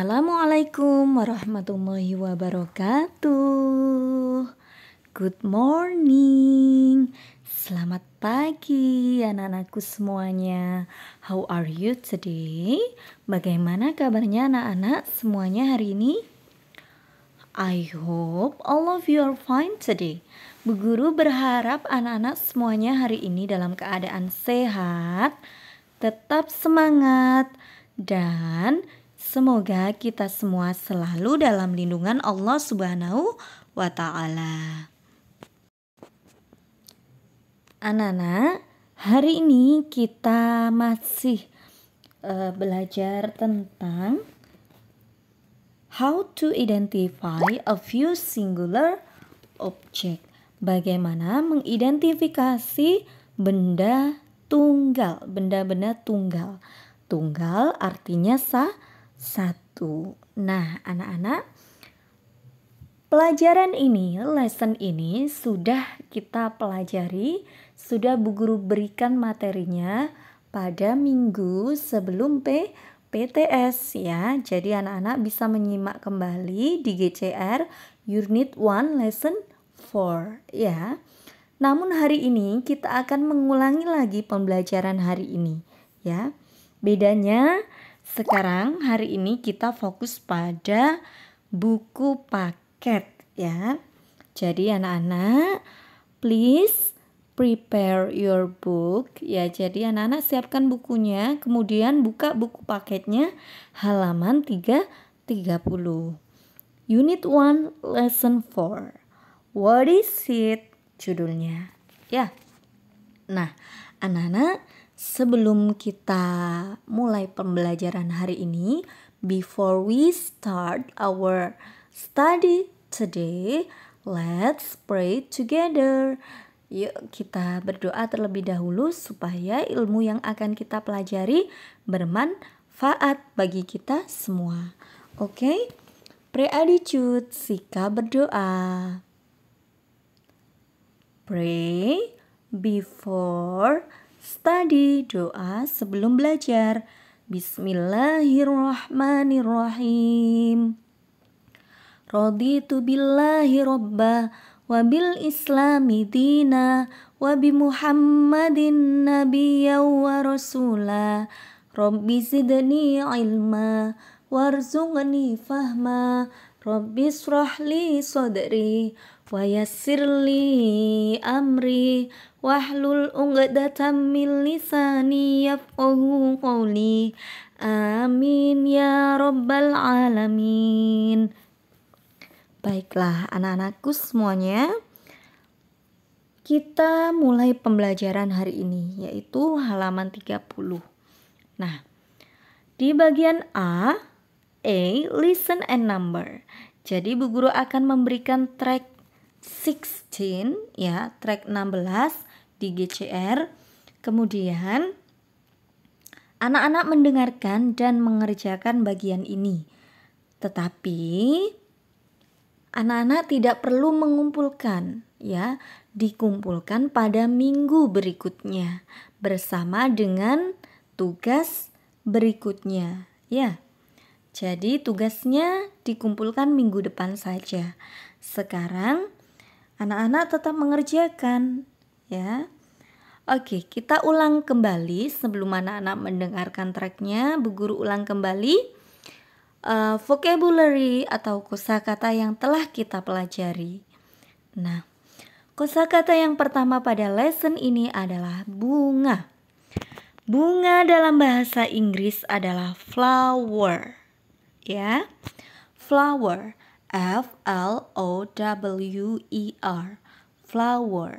Assalamualaikum warahmatullahi wabarakatuh. Good morning. Selamat pagi anak-anakku semuanya. How are you today? Bagaimana kabarnya anak-anak semuanya hari ini? I hope all of you are fine today. Bu Guru berharap anak-anak semuanya hari ini dalam keadaan sehat, tetap semangat, dan semoga kita semua selalu dalam lindungan Allah Subhanahu wa Ta'ala. Anak-anak, hari ini kita masih belajar tentang how to identify a few singular object. Bagaimana mengidentifikasi benda tunggal, benda-benda tunggal. Tunggal artinya satu. Nah, anak-anak, pelajaran ini, lesson ini sudah kita pelajari, sudah Bu Guru berikan materinya pada minggu sebelum PTS ya. Jadi anak-anak bisa menyimak kembali di GCR Unit 1 Lesson 4 ya. Namun hari ini kita akan mengulangi lagi pembelajaran hari ini ya. Bedanya sekarang hari ini kita fokus pada buku paket ya. Jadi anak-anak please prepare your book ya. Jadi anak-anak siapkan bukunya, kemudian buka buku paketnya halaman 30. Unit 1 Lesson 4. What is it? Judulnya ya. Nah, anak-anak, sebelum kita mulai pembelajaran hari ini, before we start our study today, let's pray together. Yuk kita berdoa terlebih dahulu supaya ilmu yang akan kita pelajari bermanfaat bagi kita semua. Oke? Pre-attitude, sikap berdoa. Pray before study, doa sebelum belajar. Bismillahirrahmanirrahim. Raditu billahi robba wa bil islami dina wa bi muhammadin nabiyya wa rasula. Rabbi zidni ilma warzuqni fahma. Rabbi shrahli sadri wa yassirli amri wahlul 'uqdatam min lisani yafqahu qawli. Amin ya rabbal alamin. Baiklah anak-anakku semuanya, kita mulai pembelajaran hari ini yaitu halaman 30. Nah, di bagian A, listen and number. Jadi Bu Guru akan memberikan track 16 ya, track 16 di GCR. Kemudian anak-anak mendengarkan dan mengerjakan bagian ini. Tetapi anak-anak tidak perlu mengumpulkan ya, dikumpulkan pada minggu berikutnya bersama dengan tugas berikutnya ya. Jadi tugasnya dikumpulkan minggu depan saja. Sekarang anak-anak tetap mengerjakan ya. Oke, kita ulang kembali sebelum anak-anak mendengarkan tracknya. Bu Guru ulang kembali vocabulary atau kosakata yang telah kita pelajari. Nah, kosakata yang pertama pada lesson ini adalah bunga. Bunga dalam bahasa Inggris adalah flower. Ya, flower, F-L-O-W-E-R, flower.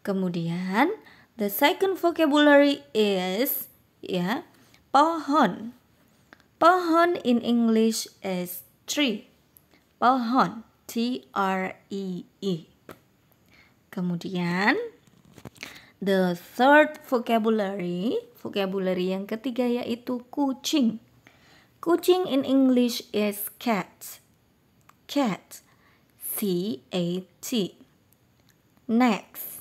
Kemudian the second vocabulary is ya, pohon. Pohon in English is tree. Pohon, T-R-E-E. Kemudian the third vocabulary yang ketiga yaitu kucing. Kucing in English is cat. Cat, C-A-T. Next,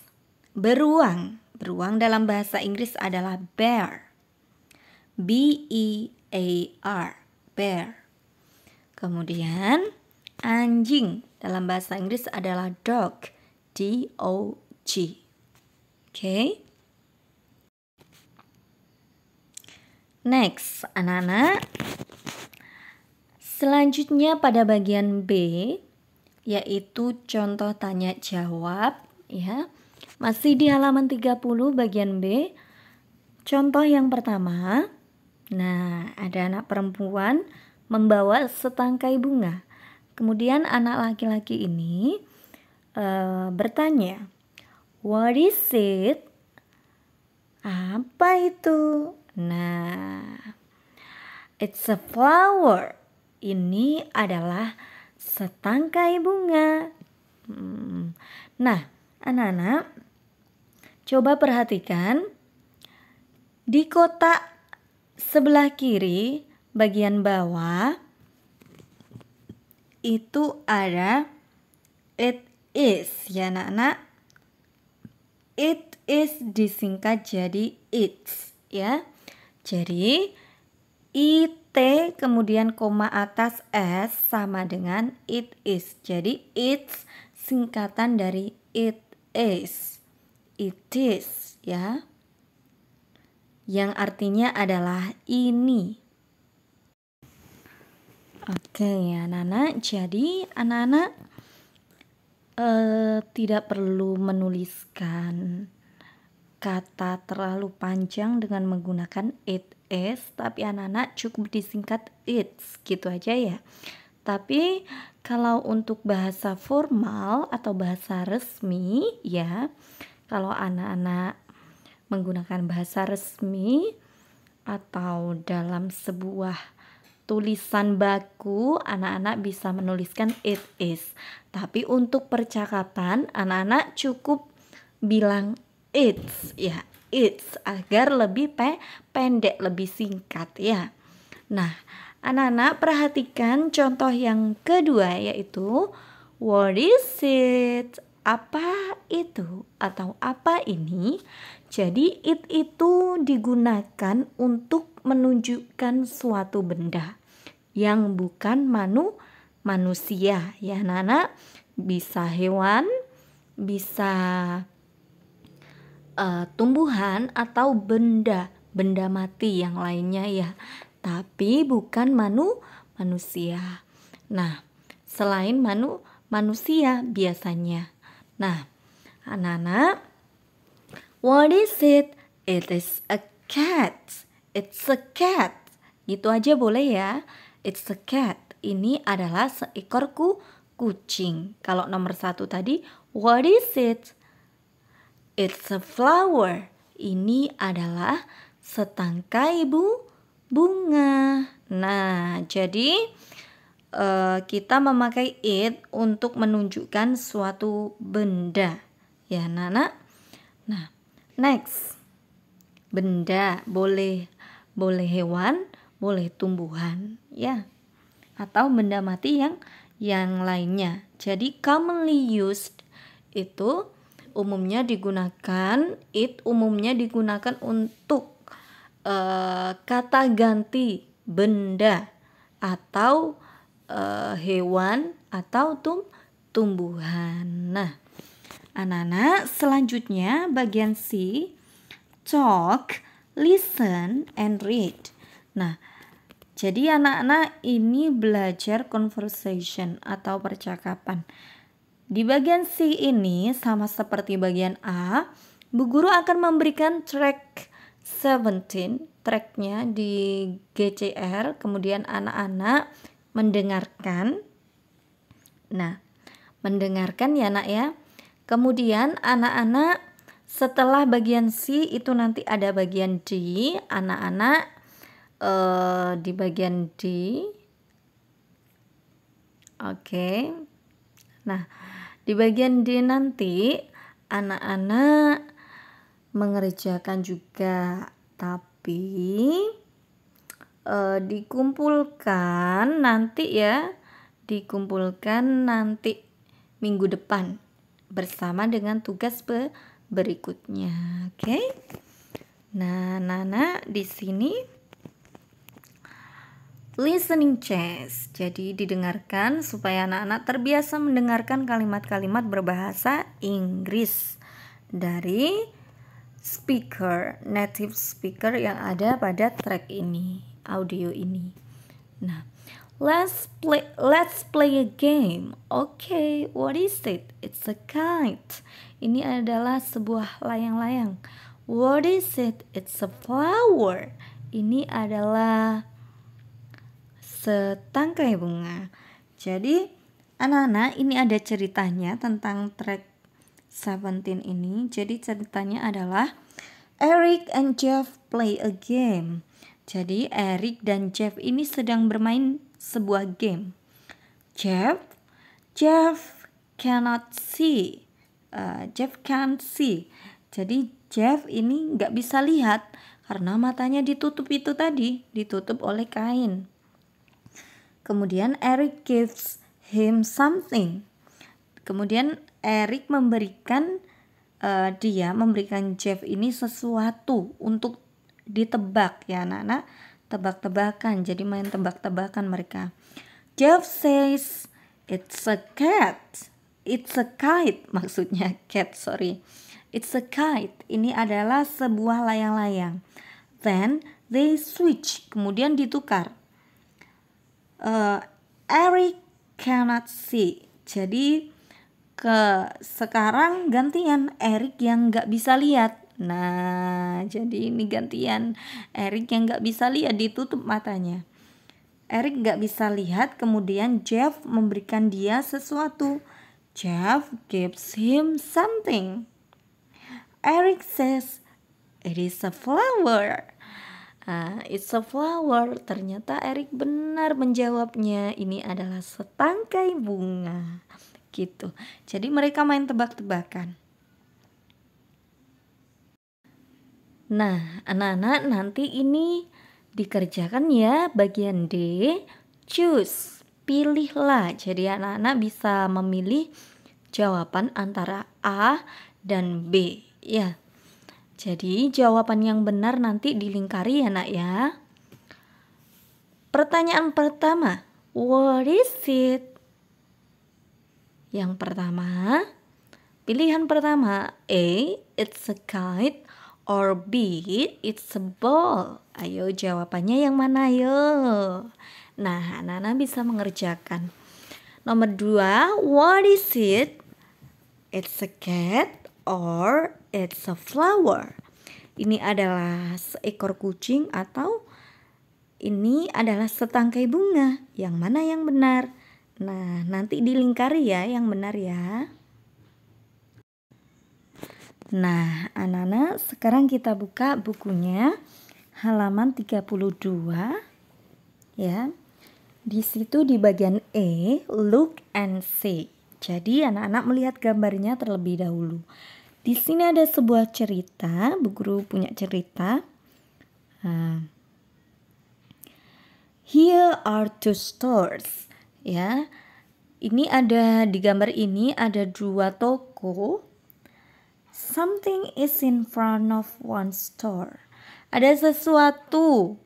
beruang. Beruang dalam bahasa Inggris adalah bear. B-E-A-R, bear. Kemudian anjing dalam bahasa Inggris adalah dog, D-O-G. Oke. Next, anak-anak. Selanjutnya pada bagian B, yaitu contoh tanya jawab, ya. Masih di halaman 30 bagian B. Contoh yang pertama. Nah, ada anak perempuan membawa setangkai bunga. Kemudian anak laki-laki ini bertanya, "What is it?" Apa itu? Nah, it's a flower. Ini adalah setangkai bunga. Nah, anak-anak, coba perhatikan di kotak sebelah kiri bagian bawah itu ada it is, ya anak-anak. It is disingkat jadi it's, ya. Jadi it kemudian koma atas s sama dengan it is. Jadi it's singkatan dari it is. It is, ya. Yang artinya adalah ini. Oke ya anak-anak. Jadi anak-anak tidak perlu menuliskan kata terlalu panjang dengan menggunakan it is, tapi anak-anak cukup disingkat it's, gitu aja ya. Tapi kalau untuk bahasa formal atau bahasa resmi, ya, kalau anak-anak menggunakan bahasa resmi atau dalam sebuah tulisan baku, anak-anak bisa menuliskan it is. Tapi untuk percakapan, anak-anak cukup bilang it's, ya, it's, agar lebih pendek, lebih singkat, ya. Nah, anak-anak perhatikan contoh yang kedua, yaitu what is it? Apa itu atau apa ini? Jadi it itu digunakan untuk menunjukkan suatu benda yang bukan manusia, ya anak-anak. Bisa hewan, bisa tumbuhan atau benda mati yang lainnya, ya, tapi bukan manusia. Nah, selain manusia biasanya. Nah, anak-anak, what is it? It is a cat. It's a cat. Gitu aja boleh ya. It's a cat. Ini adalah seekor kucing. Kalau nomor 1 tadi, what is it? It's a flower. Ini adalah setangkai bunga. Nah, jadi kita memakai it untuk menunjukkan suatu benda, ya anak-anak. Nah, next. Benda boleh hewan, boleh tumbuhan, ya. Atau benda mati yang lainnya. Jadi commonly used itu umumnya digunakan untuk kata ganti benda atau hewan atau tumbuhan. Nah, anak-anak, selanjutnya bagian C, talk, listen, and read. Nah, jadi anak-anak ini belajar conversation atau percakapan. Di bagian C ini sama seperti bagian A, Bu Guru akan memberikan track 17, tracknya di GCR, kemudian anak-anak mendengarkan. Nah, mendengarkan ya anak ya. Kemudian anak-anak setelah bagian C itu nanti ada bagian D, anak-anak di bagian D. Oke. Nah, di bagian D nanti anak-anak mengerjakan juga, tapi dikumpulkan nanti ya, minggu depan bersama dengan tugas berikutnya. Oke. Nah, Nana di sini Listening chess. Jadi didengarkan supaya anak-anak terbiasa mendengarkan kalimat-kalimat berbahasa Inggris dari native speaker yang ada pada track ini, audio ini. Nah, let's play a game. Okay, what is it? It's a kite. Ini adalah sebuah layang-layang. What is it? It's a flower. Ini adalah setangkai bunga. Jadi anak-anak, ini ada ceritanya tentang track 17 ini. Jadi ceritanya adalah Eric and Jeff play a game. Jadi Eric dan Jeff ini sedang bermain sebuah game. Jeff cannot see. Jeff can't see. Jadi Jeff ini nggak bisa lihat karena matanya ditutup itu tadi, ditutup oleh kain. Kemudian Eric gives him something. Kemudian Eric memberikan Jeff ini sesuatu untuk ditebak ya anak-anak, tebak-tebakan. Jadi main tebak-tebakan mereka. Jeff says it's a cat. It's a kite, maksudnya cat, sorry. It's a kite. Ini adalah sebuah layang-layang. Then they switch, kemudian ditukar. Eric cannot see. Jadi sekarang gantian Eric yang nggak bisa lihat. Nah, jadi ini gantian Eric yang nggak bisa lihat, ditutup matanya. Eric nggak bisa lihat, kemudian Jeff memberikan dia sesuatu. Jeff gives him something. Eric says it is a flower. It's a flower. Ternyata Eric benar menjawabnya. Ini adalah setangkai bunga. Gitu. Jadi mereka main tebak-tebakan. Nah, anak-anak nanti ini dikerjakan ya bagian D. Choose. Pilihlah. Jadi anak-anak bisa memilih jawaban antara A dan B. Ya. Jadi jawaban yang benar nanti dilingkari ya nak ya. Pertanyaan pertama, what is it? Yang pertama, pilihan pertama, A, it's a kite, or B, it's a ball. Ayo jawabannya yang mana ayo? Nah, anak-anak bisa mengerjakan. Nomor 2, what is it? It's a cat or it's a flower. Ini adalah seekor kucing atau ini adalah setangkai bunga. Yang mana yang benar? Nah, nanti dilingkari ya yang benar ya. Nah, anak-anak, sekarang kita buka bukunya halaman 32 ya. Di situ di bagian E, look and see. Jadi anak-anak melihat gambarnya terlebih dahulu. Di sini ada sebuah cerita, Bu Guru punya cerita. Here are two stores. Ya, ini ada di gambar ini ada dua toko. Something is in front of one store. Ada sesuatu,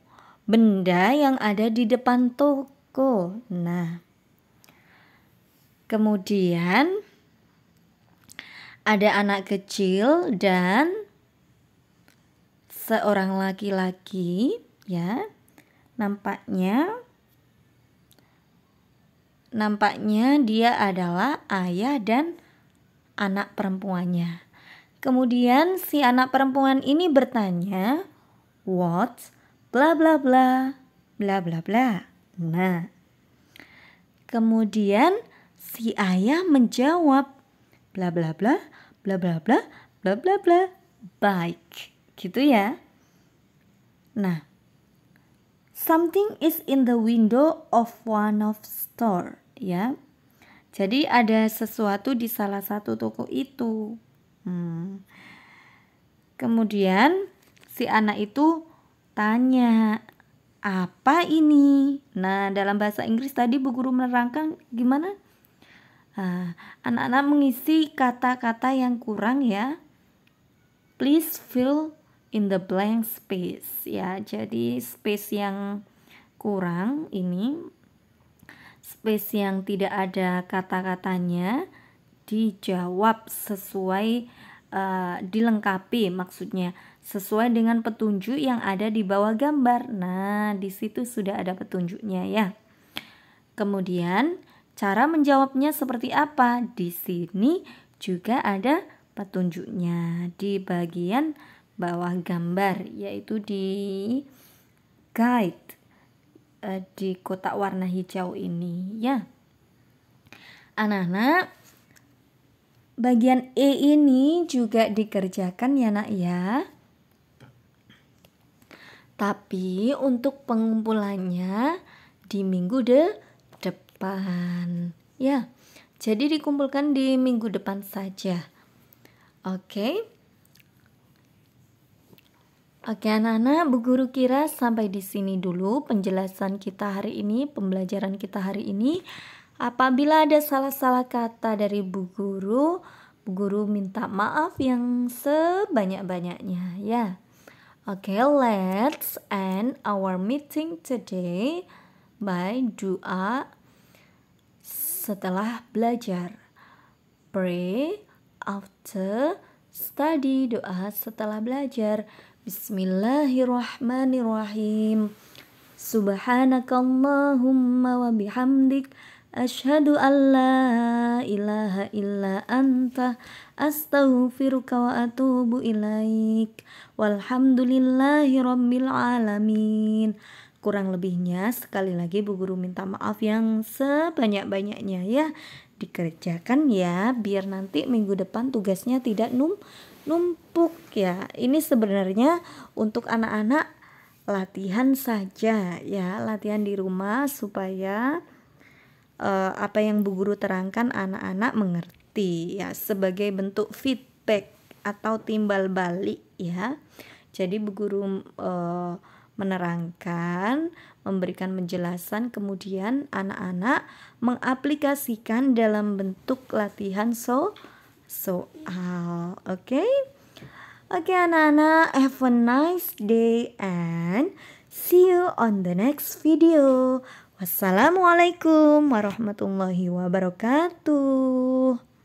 benda yang ada di depan toko. Nah, kemudian ada anak kecil dan seorang laki-laki ya. Nampaknya dia adalah ayah dan anak perempuannya. Kemudian si anak perempuan ini bertanya, what? Bla bla bla, bla bla bla. Nah, kemudian si ayah menjawab, bla bla bla, bla bla bla, bla bla bla. Baik, gitu ya. Nah, something is in the window of one of store, ya. Jadi ada sesuatu di salah satu toko itu. Kemudian si anak itu tanya, apa ini? Nah, dalam bahasa Inggris tadi Bu Guru menerangkan gimana? Anak-anak mengisi kata-kata yang kurang ya. Please fill in the blank space ya. Jadi space yang kurang ini space yang tidak ada kata-katanya dijawab sesuai dilengkapi, maksudnya sesuai dengan petunjuk yang ada di bawah gambar. Nah, di situ sudah ada petunjuknya ya. Kemudian cara menjawabnya seperti apa? Di sini juga ada petunjuknya di bagian bawah gambar, yaitu di guide di kotak warna hijau ini ya. Anak-anak, bagian E ini juga dikerjakan ya nak ya. Tapi untuk pengumpulannya di minggu depan ya. Jadi dikumpulkan di minggu depan saja. Oke. Oke anak-anak, Bu Guru kira sampai di sini dulu penjelasan kita hari ini, pembelajaran kita hari ini. Apabila ada salah-salah kata dari Bu Guru minta maaf yang sebanyak-banyaknya ya. Okay, let's end our meeting today by doa setelah belajar. Pray after study, doa setelah belajar. Bismillahirrahmanirrahim. Subhanakallahumma wa bihamdik asyhadu an la ilaha illa anta astaghfiruka wa atubu ilaik. Walhamdulillahi rabbil alamin. Kurang lebihnya sekali lagi Bu Guru minta maaf yang sebanyak-banyaknya ya. Dikerjakan ya biar nanti minggu depan tugasnya tidak numpuk ya. Ini sebenarnya untuk anak-anak latihan saja ya, latihan di rumah supaya apa yang Bu Guru terangkan anak-anak mengerti ya, sebagai bentuk feedback atau timbal balik ya. Jadi Bu Guru menerangkan, memberikan penjelasan, kemudian anak-anak mengaplikasikan dalam bentuk latihan soal. Oke, anak-anak, have a nice day and see you on the next video. Wassalamualaikum warahmatullahi wabarakatuh.